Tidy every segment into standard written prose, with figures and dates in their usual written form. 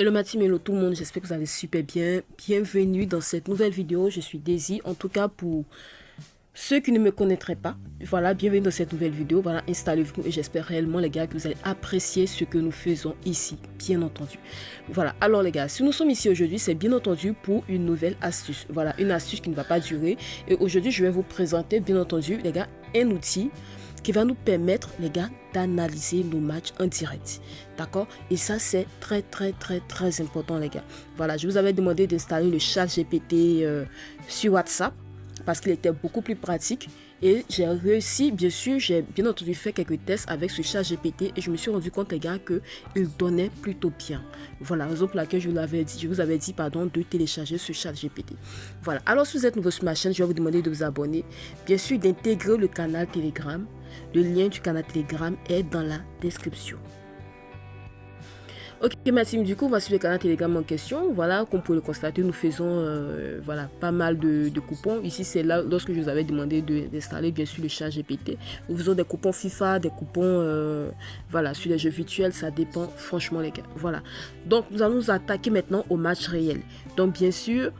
Hello ma team, hello tout le monde, j'espère que vous allez super bien. Bienvenue dans cette nouvelle vidéo, je suis Daisy. En tout cas pour ceux qui ne me connaîtraient pas, voilà, bienvenue dans cette nouvelle vidéo. Voilà, installez-vous et j'espère réellement les gars que vous allez apprécier ce que nous faisons ici, bien entendu. Voilà, alors les gars, si nous sommes ici aujourd'hui, c'est bien entendu pour une nouvelle astuce. Voilà, une astuce qui ne va pas durer. Et aujourd'hui, je vais vous présenter, bien entendu, les gars, un outil qui va nous permettre, les gars, d'analyser nos matchs en direct. D'accord? Et ça, c'est très important, les gars. Voilà, je vous avais demandé d'installer le chat GPT sur WhatsApp parce qu'il était beaucoup plus pratique. Et j'ai réussi, bien sûr, j'ai bien entendu fait quelques tests avec ce chat GPT et je me suis rendu compte, les gars, qu'il donnait plutôt bien. Voilà, raison pour laquelle je vous avais dit, pardon, de télécharger ce chat GPT. Voilà, alors si vous êtes nouveau sur ma chaîne, je vais vous demander de vous abonner. Bien sûr, d'intégrer le canal Telegram. Le lien du canal Telegram est dans la description. Ok ma team, du coup voici le canal Telegram en question. Voilà, comme vous pouvez le constater, nous faisons voilà, pas mal de coupons. Ici c'est là lorsque je vous avais demandé d'installer bien sûr le chat GPT. Nous faisons des coupons FIFA, des coupons voilà, sur les jeux virtuels, ça dépend franchement les gars. Voilà, donc nous allons nous attaquer maintenant au match réel. Donc bien sûr,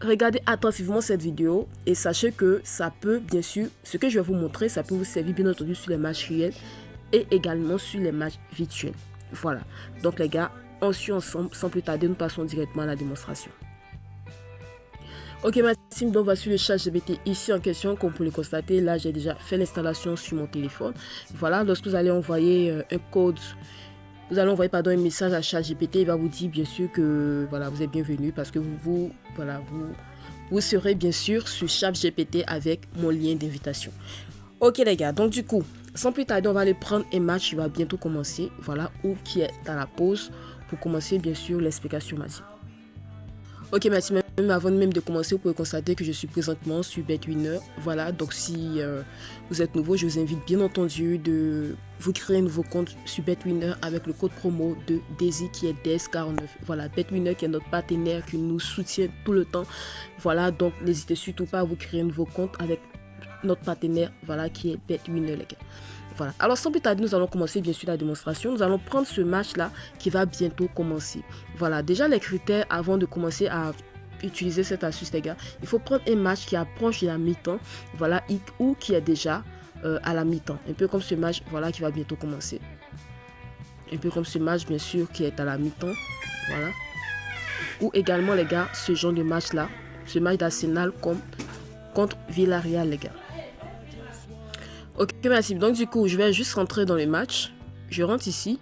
regardez attentivement cette vidéo et sachez que ça peut, bien sûr, ce que je vais vous montrer, ça peut vous servir bien entendu sur les matchs réels et également sur les matchs virtuels. Voilà, donc les gars, on suit ensemble, sans plus tarder, nous passons directement à la démonstration. Ok ma team, donc voici le chat GPT ici en question, comme vous pouvez le constater, là j'ai déjà fait l'installation sur mon téléphone. Voilà, lorsque vous allez envoyer un code, vous allez envoyer un message à ChatGPT, il va vous dire bien sûr que voilà, vous êtes bienvenu parce que vous serez bien sûr sur ChatGPT avec mon lien d'invitation. Ok les gars, donc du coup, sans plus tarder, on va aller prendre un match qui va bientôt commencer, voilà, ou qui est à la pause pour commencer bien sûr l'explication ma team. Ok ma team, même avant même de commencer, vous pouvez constater que je suis présentement sur BetWinner. Voilà, donc si vous êtes nouveau, je vous invite bien entendu de vous créer un nouveau compte sur BetWinner avec le code promo de Daisy qui est DES49. Voilà, BetWinner qui est notre partenaire, qui nous soutient tout le temps. Voilà, donc n'hésitez surtout pas à vous créer un nouveau compte avec notre partenaire, voilà, qui est BetWinner les gars. Voilà, alors sans plus tarder, nous allons commencer bien sûr la démonstration. Nous allons prendre ce match là qui va bientôt commencer. Voilà, déjà les critères avant de commencer à utiliser cette astuce les gars, il faut prendre un match qui approche de la mi-temps, voilà, ou qui est déjà à la mi-temps, un peu comme ce match, voilà, qui va bientôt commencer, un peu comme ce match bien sûr qui est à la mi-temps, voilà, ou également les gars, ce genre de match là, ce match d'Arsenal contre Villarreal les gars. Ok merci, donc du coup je vais juste rentrer dans le match, je rentre ici,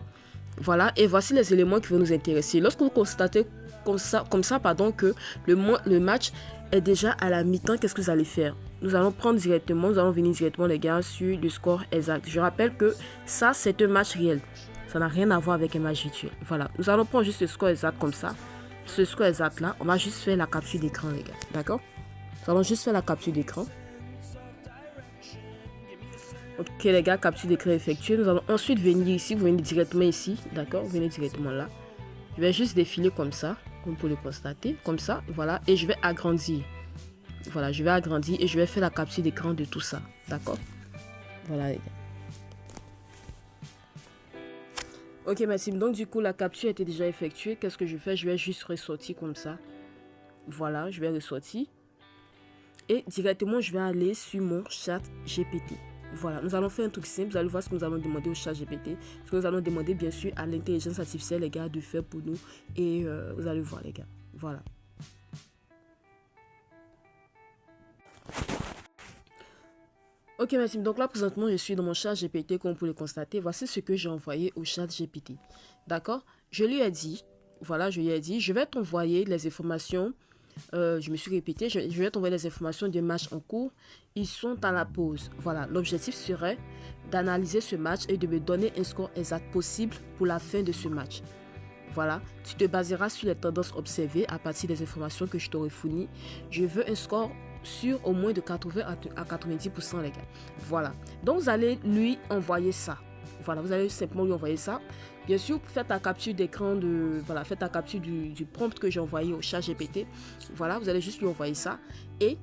voilà, et voici les éléments qui vont nous intéresser. Lorsque vous constatez comme ça pardon, que le match est déjà à la mi-temps, qu'est-ce que vous allez faire? Nous allons venir directement les gars sur le score exact. Je rappelle que ça c'est un match réel, ça n'a rien à voir avec un match virtuel. Voilà, nous allons prendre juste le score exact comme ça, ce score exact là, on va juste faire la capture d'écran les gars, d'accord? Nous allons juste faire la capture d'écran. Ok les gars, capture d'écran effectuée. Nous allons ensuite venir ici, vous venez directement ici, d'accord? Vous venez directement là. Je vais juste défiler comme ça, comme vous pouvez le constater, comme ça, voilà. Et je vais agrandir. Voilà, je vais agrandir et je vais faire la capture d'écran de tout ça, d'accord? Voilà les gars. Ok ma team, donc du coup la capture était déjà effectuée. Qu'est-ce que je fais? Je vais juste ressortir comme ça. Voilà, je vais ressortir. Et directement, je vais aller sur mon chat GPT. Voilà, nous allons faire un truc simple. Vous allez voir ce que nous allons demander au chat GPT. Ce que nous allons demander, bien sûr, à l'intelligence artificielle, les gars, de faire pour nous. Et vous allez voir, les gars. Voilà. Ok, merci. Donc là, présentement, je suis dans mon chat GPT, comme vous pouvez le constater. Voici ce que j'ai envoyé au chat GPT. D'accord? Je lui ai dit, voilà, je vais t'envoyer les informations. Je me suis répété, je vais t'envoyer les informations des matchs en cours. Ils sont à la pause. Voilà, l'objectif serait d'analyser ce match et de me donner un score exact possible pour la fin de ce match. Voilà, tu te baseras sur les tendances observées à partir des informations que je t'aurai fournies. Je veux un score sur au moins de 80 à 90% les gars. Voilà, donc vous allez lui envoyer ça. Voilà, vous allez simplement lui envoyer ça. Bien sûr, faites la capture d'écran faites la capture du prompt que j'ai envoyé au chat GPT. Voilà, vous allez juste lui envoyer ça. Et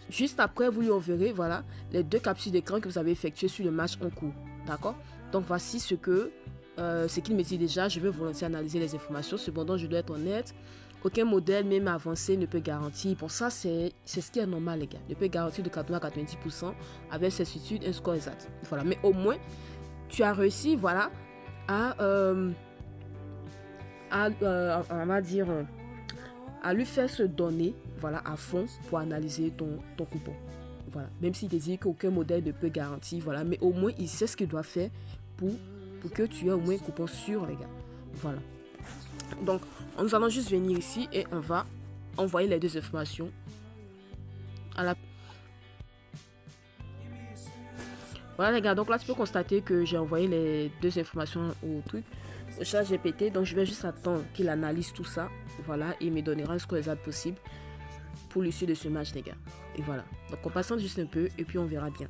juste après, vous lui enverrez, voilà, les deux captures d'écran que vous avez effectuées sur le match en cours. D'accord? Donc, voici ce que ce qu'il me dit déjà, je vais volontiers analyser les informations. Cependant, je dois être honnête. Aucun modèle, même avancé, ne peut garantir. Bon, ça, c'est ce qui est normal, les gars. Ne peut garantir de 80 à 90% avec certitude un score exact. Voilà. Mais au moins, tu as réussi, voilà, on va dire, à lui faire se donner, voilà, à fond pour analyser ton coupon. Voilà. Même s'il te dit qu'aucun modèle ne peut garantir, voilà. Mais au moins, il sait ce qu'il doit faire pour que tu aies au moins un coupon sûr, les gars. Voilà. Donc, nous allons juste venir ici et on va envoyer les deux informations à la... Voilà, les gars. Donc là, tu peux constater que j'ai envoyé les deux informations au truc, au ChatGPT. Donc, je vais juste attendre qu'il analyse tout ça. Voilà. Et il me donnera un score exact possible pour l'issue de ce match, les gars. Et voilà. Donc, on patiente juste un peu et puis on verra bien.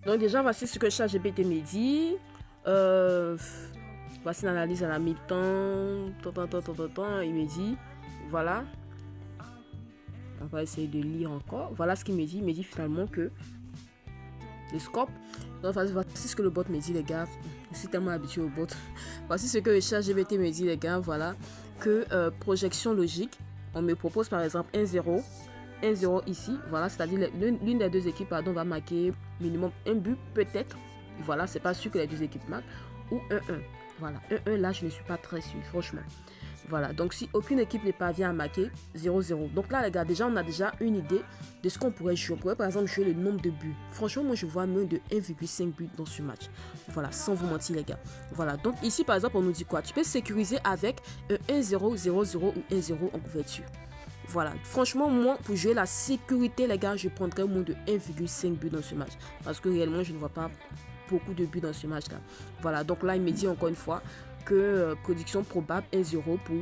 Donc déjà, voici ce que ChatGPT me dit. Voici l'analyse à la mi-temps. Il me dit, voilà. On va essayer de lire encore. Voilà ce qu'il me dit. Il me dit finalement que le scope. Donc voici ce que le bot me dit, les gars. Je suis tellement habitué au bot. Voici ce que le ChatGPT me dit, les gars. Voilà. Que projection logique. On me propose par exemple 1-0. 1-0 ici. Voilà. C'est-à-dire l'une des deux équipes, pardon, va marquer minimum un but, peut-être. Voilà. C'est pas sûr que les deux équipes marquent. Ou 1-1. Voilà. 1-1, là, je ne suis pas très sûr, franchement. Voilà. Donc, si aucune équipe ne parvient à marquer, 0-0. Donc là, les gars, déjà, on a déjà une idée de ce qu'on pourrait jouer. On pourrait, par exemple, jouer le nombre de buts. Franchement, moi, je vois moins de 1,5 buts dans ce match. Voilà, sans vous mentir, les gars. Voilà. Donc, ici, par exemple, on nous dit quoi? Tu peux sécuriser avec un 1-0, 0-0 ou 1-0 en couverture. Voilà. Franchement, moi, pour jouer la sécurité, les gars, je prendrais moins de 1,5 buts dans ce match. Parce que réellement, je ne vois pas beaucoup de buts dans ce match-là. Voilà. Donc là, il me dit encore une fois que prédiction probable 1-0 pour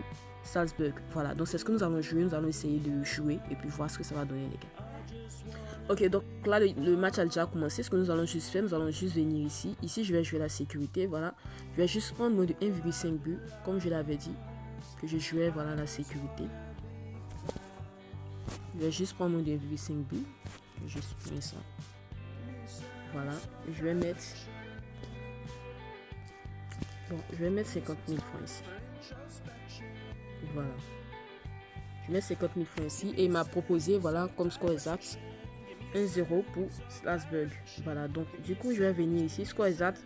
Salzburg. Voilà. Donc, c'est ce que nous allons jouer. Nous allons essayer de jouer et puis voir ce que ça va donner, les gars. Ok, donc là, le match a déjà commencé. Ce que nous allons juste faire, nous allons juste venir ici. Ici, je vais jouer la sécurité. Voilà. Je vais juste prendre moins de 1,5 buts, comme je l'avais dit, que je jouais, voilà, la sécurité. Je vais juste prendre mon 1,5 buts. Je vais juste supprimer ça. Voilà. Je vais mettre... Bon, je vais mettre 50 000 francs ici. Voilà. Je mets 50 000 francs ici. Et il m'a proposé, voilà, comme score exact, 1-0 pour Salzburg. Voilà. Donc, du coup, je vais venir ici. Score exact.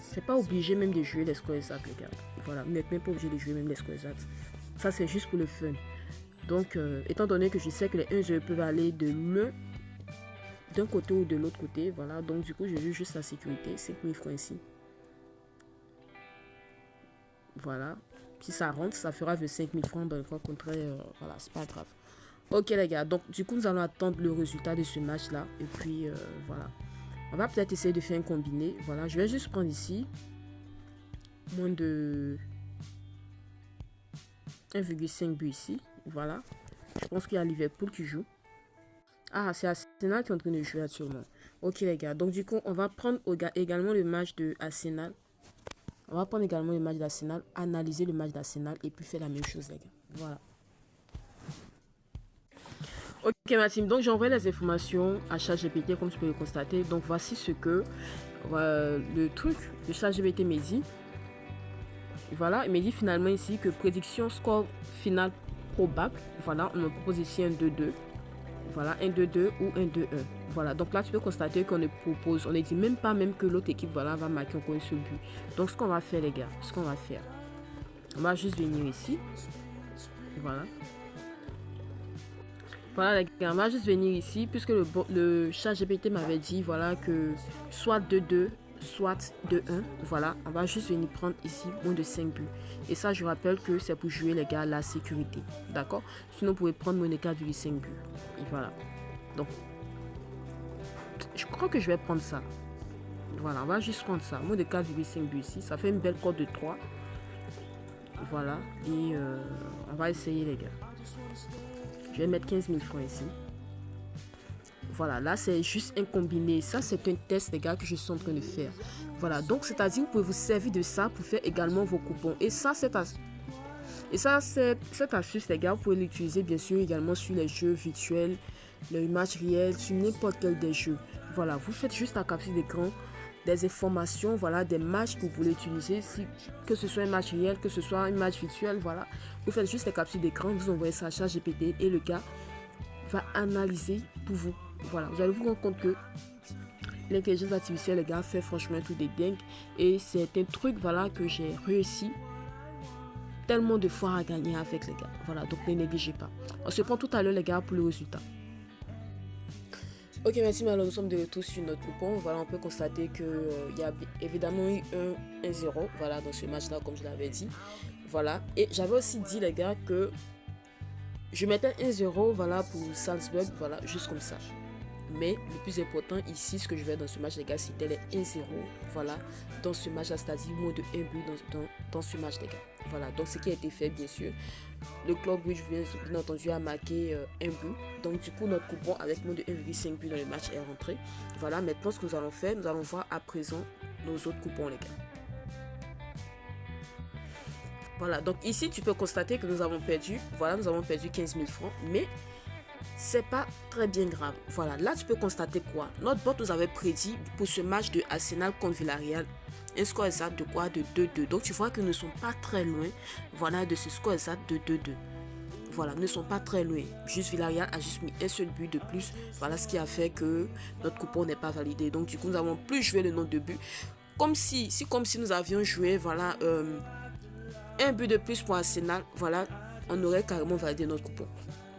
C'est pas obligé même de jouer les scores exacts, les gars. Voilà. Vous n'êtes même pas obligé de jouer même les scores exacts. Ça, c'est juste pour le fun. Donc, étant donné que je sais que les 1-0 peuvent aller d'un côté ou de l'autre côté, voilà. Donc, du coup, je joue juste la sécurité, 5 000 francs ici. Voilà. Si ça rentre, ça fera 25 000 francs. Dans le cas contraire, voilà, c'est pas grave. Ok, les gars. Donc, du coup, nous allons attendre le résultat de ce match-là. Et puis, voilà. On va peut-être essayer de faire un combiné. Voilà. Je vais juste prendre ici moins de 1,5 but ici. Voilà. Je pense qu'il y a Liverpool qui joue. Ah, c'est Arsenal qui est en train de jouer actuellement. Ok, les gars. Donc, du coup, on va prendre également le match de Arsenal. On va prendre également le match d'Arsenal, analyser le match d'Arsenal et puis faire la même chose, les gars. Voilà. Ok, ma team. Donc, j'ai envoyé les informations à ChatGPT, comme tu peux le constater. Donc, voici ce que le truc de ChatGPT me dit. Voilà, il me dit finalement ici que prédiction score final probable. Voilà, on me propose ici un 2-2. Voilà, 1-2-2 ou 1-2-1. Voilà, donc là, tu peux constater qu'on ne propose, on ne dit même pas même que l'autre équipe, voilà, va marquer encore un seul but. Donc, ce qu'on va faire, les gars, on va juste venir ici. Voilà. Voilà, les gars, on va juste venir ici, puisque le ChatGPT m'avait dit, voilà, que soit 2-2, soit 2-1. Voilà, on va juste venir prendre ici moins de 5 buts. Et ça, je rappelle que c'est pour jouer, les gars, la sécurité. D'accord? Sinon, vous pouvez prendre moins de 4,5 buts. Et voilà. Donc, je crois que je vais prendre ça. Voilà, on va juste prendre ça. Moins de 4,5 buts ici. Ça fait une belle cote de 3. Voilà. Et on va essayer, les gars. Je vais mettre 15 000 francs ici. Voilà, là, c'est juste un combiné. Ça, c'est un test, les gars, que je suis en train de faire. Voilà, donc, c'est-à-dire, vous pouvez vous servir de ça pour faire également vos coupons. Et ça, cette astuce, les gars, vous pouvez l'utiliser, bien sûr, également sur les jeux virtuels, les matchs réels, sur n'importe quel des jeux. Voilà, vous faites juste la capture d'écran des informations, voilà, des matchs que vous voulez utiliser, que ce soit un match réel, que ce soit un match virtuel, voilà. Vous faites juste les captures d'écran, vous envoyez ça à ChatGPT et le gars va analyser pour vous. Voilà, vous allez vous rendre compte que l'intelligence artificielle, les gars, fait franchement tout des dingues. Et c'est un truc, voilà, que j'ai réussi tellement de fois à gagner avec les gars. Voilà, donc ne négligez pas. On se prend tout à l'heure, les gars, pour le résultat. Ok, merci. Alors, nous sommes de retour sur notre coupon. Voilà, on peut constater qu'il y a évidemment eu un 1-0, voilà, dans ce match-là, comme je l'avais dit. Voilà, et j'avais aussi dit, les gars, que je mettais 1-0, voilà, pour Salzburg, voilà, juste comme ça. Mais le plus important ici, ce que je vais dans ce match, les gars, c'était les 1-0. Voilà, dans ce match-là, c'est-à-dire moins de 1 but dans ce match, les gars. Voilà, donc ce qui a été fait, bien sûr. Le club Brugge, bien entendu, a marqué un but. Donc, du coup, notre coupon avec moins de 1,5 but dans le match est rentré. Voilà, maintenant, ce que nous allons faire, nous allons voir à présent nos autres coupons, les gars. Voilà, donc ici, tu peux constater que nous avons perdu. Voilà, nous avons perdu 15 000 francs. Mais c'est pas très bien grave. Voilà, là tu peux constater quoi? Notre bot nous avait prédit pour ce match de Arsenal contre Villarreal un score exact de quoi? De 2-2. Donc tu vois que nous ne sommes pas très loin, voilà, de ce score exact de 2-2. Voilà, nous ne sommes pas très loin. Juste Villarreal a juste mis un seul but de plus. Voilà ce qui a fait que notre coupon n'est pas validé. Donc du coup nous avons plus joué le nombre de buts. Comme si nous avions joué, voilà, un but de plus pour Arsenal, voilà, on aurait carrément validé notre coupon.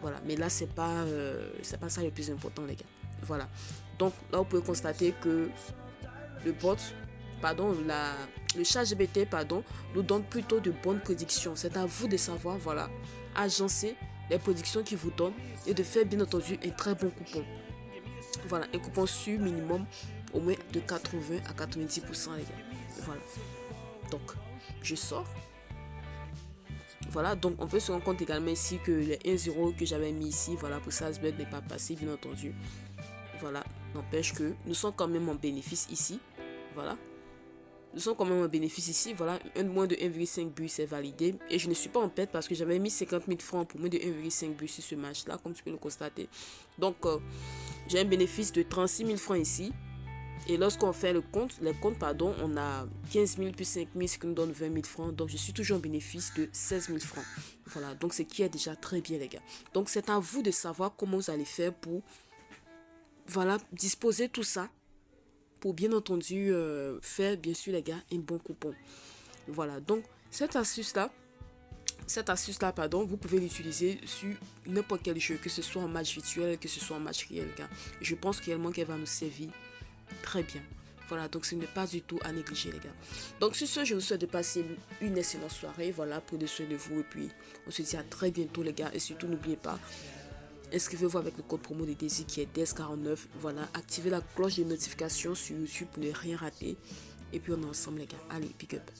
Voilà, mais là, c'est pas ça le plus important, les gars. Voilà. Donc, là, vous pouvez constater que le ChatGPT, nous donne plutôt de bonnes prédictions. C'est à vous de savoir, voilà, agencer les prédictions qu'il vous donne et de faire, bien entendu, un très bon coupon. Voilà, un coupon sûr minimum au moins de 80 à 90%, les gars. Voilà. Donc, je sors. Voilà, donc on peut se rendre compte également ici que les 1-0 que j'avais mis ici, voilà, pour Salzburg n'est pas passé, bien entendu. Voilà, n'empêche que nous sommes quand même en bénéfice ici. Voilà. Nous sommes quand même en bénéfice ici. Voilà, moins de 1,5 but, c'est validé. Et je ne suis pas en perte parce que j'avais mis 50 000 francs pour moins de 1,5 but sur ce match-là, comme tu peux le constater. Donc, j'ai un bénéfice de 36 000 francs ici. Et lorsqu'on fait les comptes, on a 15 000 plus 5 000, ce qui nous donne 20 000 francs. Donc, je suis toujours en bénéfice de 16 000 francs. Voilà, donc ce qui est déjà très bien, les gars. Donc, c'est à vous de savoir comment vous allez faire pour, voilà, disposer tout ça. Pour, bien entendu, faire, bien sûr, les gars, un bon coupon. Voilà, donc, cette astuce-là, vous pouvez l'utiliser sur n'importe quel jeu, que ce soit en match virtuel, que ce soit en match réel, les gars. Je pense réellement qu'elle va nous servir très bien. Voilà, donc ce n'est pas du tout à négliger, les gars. Donc sur ce, je vous souhaite de passer une excellente soirée. Voilà, prenez soin de vous et puis on se dit à très bientôt, les gars. Et surtout, n'oubliez pas, inscrivez-vous avec le code promo de Daisy qui est DES49. Voilà, activez la cloche de notification sur YouTube pour ne rien rater. Et puis on est ensemble, les gars. Allez, pick up.